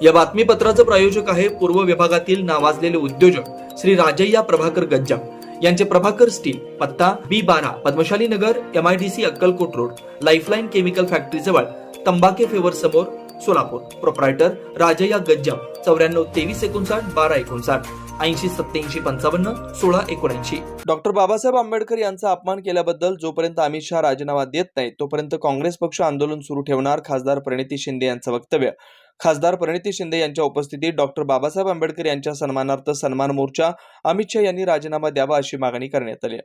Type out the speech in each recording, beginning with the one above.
या बातमीपत्राचं प्रायोजक आहे पूर्व विभागातील नावाजलेले उद्योजक श्री राजय्या प्रभाकर गज्जाम यांचे प्रभाकर स्टील, पत्ता B12 पद्मशाली नगर, MIDC Akkalkot road, lifeline chemical factory जवळ, तंबाके फेवर समोर, सोलापूर. प्रोप्रायटर राजय्या गज्जाम 94 23 59 12 59 80 87 55 16 79. डॉक्टर बाबासाहेब आंबेडकर यांचा अपमान केल्याबद्दल जोपर्यंत अमित शहा राजीनामा देत नाही तोपर्यंत काँग्रेस पक्ष आंदोलन सुरू ठेवणार. खासदार प्रणिती शिंदे यांचं वक्तव्य. खासदार प्रणिती शिंदे यांच्या उपस्थितीत डॉक्टर बाबासाहेब आंबेडकर यांच्या सन्मानार्थ सन्मान मोर्चा अमित शहा यांनी राजीनामा द्यावा अशी मागणी करण्यात आली.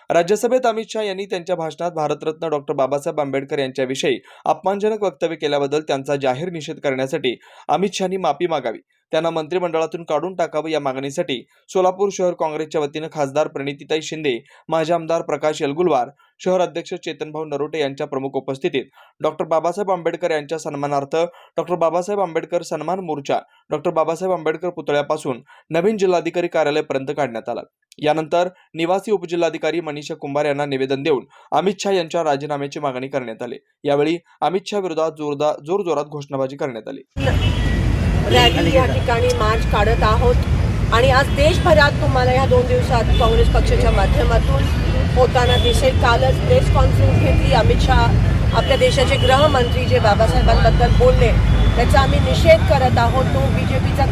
राज्यसभेत अमित शहा यांनी त्यांच्या भाषणात भारतरत्न डॉक्टर बाबासाहेब आंबेडकर यांच्याविषयी अपमानजनक वक्तव्य केल्याबद्दल त्यांचा जाहीर निषेध करण्यासाठी अमित शहानी माफी मागावी, त्यांना मंत्रिमंडळातून काढून टाकावं या मागणीसाठी सोलापूर शहर काँग्रेसच्या वतीनं खासदार प्रणितीताई शिंदे, माजी आमदार प्रकाश येलगुलवार, शहर अध्यक्ष चेतनभाऊ नरोटे यांच्या प्रमुख उपस्थितीत डॉक्टर बाबासाहेब आंबेडकर यांच्या सन्मानार्थ डॉक्टर बाबासाहेब आंबेडकर सन्मान मोर्चा डॉक्टर बाबासाहेब आंबेडकर पुतळ्यापासून नवीन जिल्हाधिकारी कार्यालयापर्यंत काढण्यात आला. यानंतर निवासी उपजिल्हाधिकारी मनीषा कुंभार यांना निवेदन देऊन अमित शहा यांच्या राजीनाम्याची मागणी करण्यात आली. यावेळी अमित शहा विरोधात जोरजोरात घोषणाबाजी करण्यात आली. रॅली या ठिकाणी मार्च काढत आहोत आणि आज देशभरात तुम्हाला या 2 दिवसात काँग्रेस पक्षाच्या माध्यमातून होताना दिसेल. कालच प्रेस कॉन्फरन्स घेतली. अमित शहा आपल्या देशाचे गृहमंत्री जे बाबासाहेबांबद्दल बोलले त्याचा आम्ही निषेध करत आहोत. तो बीजेपीचा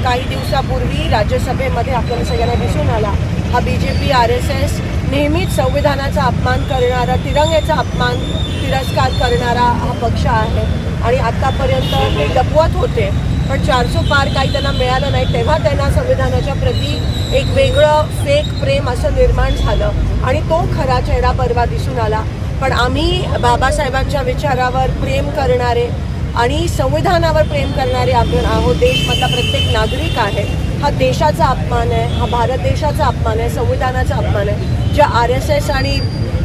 काही दिवसापूर्वी राज्यसभेमध्ये आपल्याला सगळ्यांना दिसून आला. हा बीजेपी RSS नेहमीच संविधानाचा अपमान करणारा, तिरंग्याचा अपमान तिरस्कार करणारा हा पक्ष आहे आणि आतापर्यंत ते लपवत होते. पण 400 पार काही त्यांना मिळालं नाही तेव्हा त्यांना संविधानाच्या प्रती एक वेगळं फेक प्रेम असं निर्माण झालं आणि तो खरा चेहरा परवा दिसून आला. पण आम्ही बाबासाहेबांच्या विचारावर प्रेम करणारे आणि संविधानावर प्रेम करणारे आपण आहोत. देशमधला प्रत्येक नागरिक आहे. हा देशाचा अपमान आहे, हा भारत देशाचा अपमान आहे, संविधानाचा अपमान आहे. ज्या RSS आणि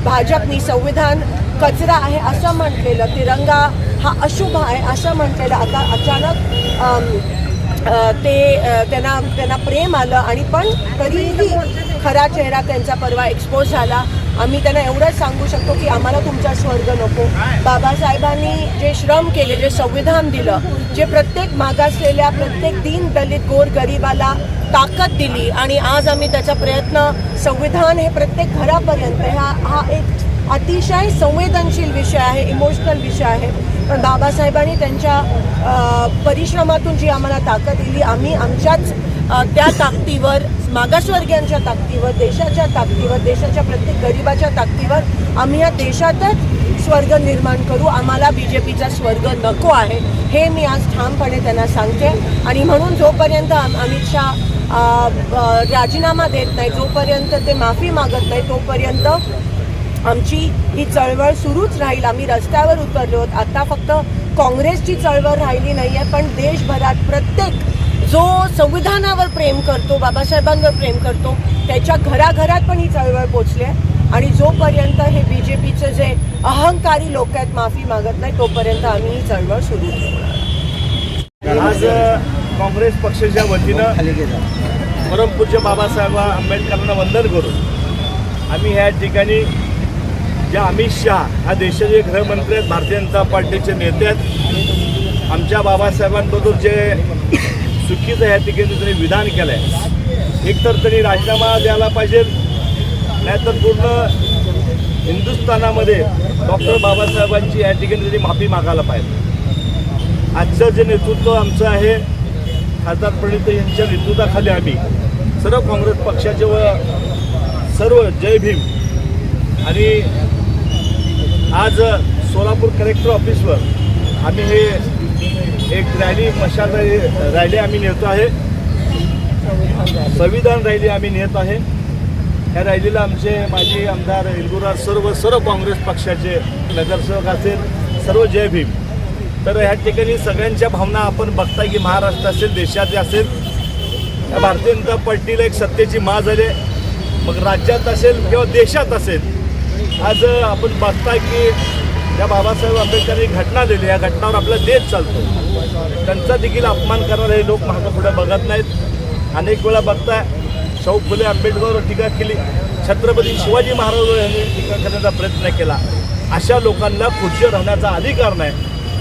भाजपनी संविधान कचरा आहे असं म्हटलेलं, तिरंगा हा अशुभ आहे असं म्हटलेलं, आता अचानक त्यांना प्रेम आलं आणि पण तरीही खरा चेहरा त्यांचा परवा एक्सपोज झाला. आम्ही त्यांना एवढंच सांगू शकतो की आम्हाला तुमचा स्वर्ग नको. बाबासाहेबांनी जे श्रम केले, जे संविधान दिलं, जे प्रत्येक मागासलेल्या, प्रत्येक दीन दलित गोर गरिबाला ताकद दिली आणि आज आम्ही त्याचा प्रयत्न, संविधान हे प्रत्येक घरापर्यंत, हा एक अतिशय संवेदनशील विषय आहे, इमोशनल विषय आहे. पण बाबासाहेबांनी त्यांच्या परिश्रमातून जी आम्हाला ताकद दिली, आम्ही आमच्याच त्या ताकदीवर, मागासवर्गीयांच्या ताकदीवर, देशाच्या ताकदीवर, देशाच्या प्रत्येक गरिबाच्या ताकदीवर आम्ही या देशातच स्वर्ग निर्माण करू. आम्हाला बीजेपीचा स्वर्ग नको आहे हे मी आज ठामपणे त्यांना सांगते. आणि म्हणून जोपर्यंत अमित शहा राजीनामा देत नाही, जोपर्यंत ते माफी मागत नाही, तोपर्यंत आमची ही चळवळ सुरूच राहील. आम्ही रस्त्यावर उतरलो आहोत. आता फक्त काँग्रेसची चळवळ राहिली नाही आहे, पण देशभरात प्रत्येक जो संविधानावर प्रेम करतो, बाबासाहेबांवर प्रेम करतो, त्याच्या घराघरात पण ही चळवळ पोचली आहे. आणि जोपर्यंत हे बीजेपीचे जे अहंकारी लोक आहेत माफी मागत नाही तोपर्यंत आम्ही ही चळवळ सुरू ठेवू. आज काँग्रेस पक्षाच्या वतीनं परमपूज्य बाबासाहेब आंबेडकरांना वंदन करून आम्ही ह्या ठिकाणी जे अमित शहा हा देशाचे गृहमंत्री आहेत, भारतीय जनता पार्टीचे नेते आहेत, आमच्या बाबासाहेबांबद्दल जे चुकीचं ह्या ठिकाणी त्यांनी विधान केलं आहे, एकतर त्यांनी राजीनामा द्यायला पाहिजे, नाहीतर पूर्ण हिंदुस्थानामध्ये डॉक्टर बाबासाहेबांची या ठिकाणी त्यांनी माफी मागायला पाहिजे. आजचं जे नेतृत्व आमचं आहे खासदार प्रणिती यांच्या नेतृत्वाखाली आम्ही सर्व काँग्रेस पक्षाचे व सर्व जय भीम. आणि आज सोलापूर कलेक्टर ऑफिसवर आम्ही हे एक रॅली, मशाल रॅली आम्ही नेतो आहे, संविधान रॅली आम्ही नेत आहे. ह्या रॅलीला आमचे माजी आमदार येलगुलवार, सर्व काँग्रेस पक्षाचे नगरसेवक असेल, सर्व जय भीम. तर ह्या ठिकाणी सगळ्यांच्या भावना आपण बघताय की महाराष्ट्र असेल, देशात असेल, या भारतीय जनता पार्टीला एक सत्तेची माळ झाली, मग राज्यात असेल किंवा देशात असेल. आज आपण बघताय की ज्या बाबासाहेब आंबेडकरांनी घटना दिली, या घटनावर आपला देश चालतो. त्यांचा देखील अपमान करणारे हे लोक मागं पुढे बघत नाहीत. अनेक वेळा बघताय शाहू फुले आंबेडकरवर टीका केली, छत्रपती शिवाजी महाराजांवर यांनी टीका करण्याचा प्रयत्न केला. अशा लोकांना खुर्चीवर राहण्याचा अधिकार नाही.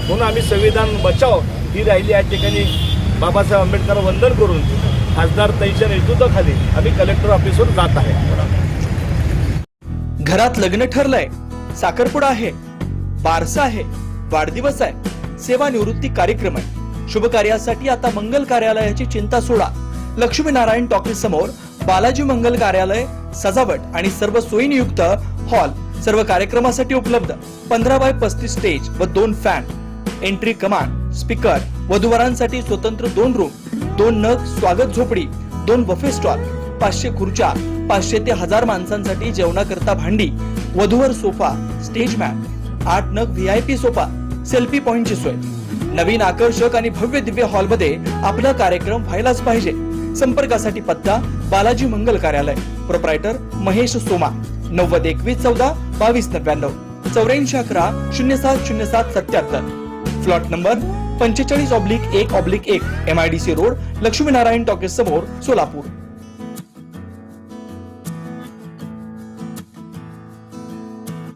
म्हणून आम्ही संविधान बचाव ही रॅली या ठिकाणी बाबासाहेब आंबेडकर वंदन करून खासदार ताईच्या नेतृत्वाखाली आम्ही कलेक्टर ऑफिसवर जात आहे. घरात लग्न ठरलंय, साखरपुडा आहे, बारसा आहे, वाढदिवस आहे, सेवानिवृत्ती कार्यक्रम आहे. शुभ कार्यासाठी आता मंगल कार्यालयाची चिंता सोडा. लक्ष्मीनारायण टॉकीज समोर बालाजी मंगल कार्यालय, सजावट आणि सर्व सोयीनियुक्त हॉल सर्व कार्यक्रमासाठी उपलब्ध. 15x35 स्टेज व 2 फॅन, एंट्री कमांड, स्पीकर, वधूवरांसाठी स्वतंत्र 2 रूम, 2 नग स्वागत झोपडी, 2 बफे स्टॉल, 500 खुर्च्या, 500 ते 1000 माणसांसाठी जेवणाकरता भांडी, वधूवर सोफा, स्टेज मॅट, 8 नग VIP सोफा, सेल्फी पॉइंटची सोय. नवीन आकर्षक आणि भव्य दिव्य हॉलमध्ये आपला कार्यक्रम व्हायलाच पाहिजे. संपर्कासाठी पत्ता Balaji Mangal Karyalaya, proprietor Mahesh Soma, 902114 2299, 8411070777, flat number 45/1/1 MIDC road, Laxminarayan talkies समोर, सोलापूर.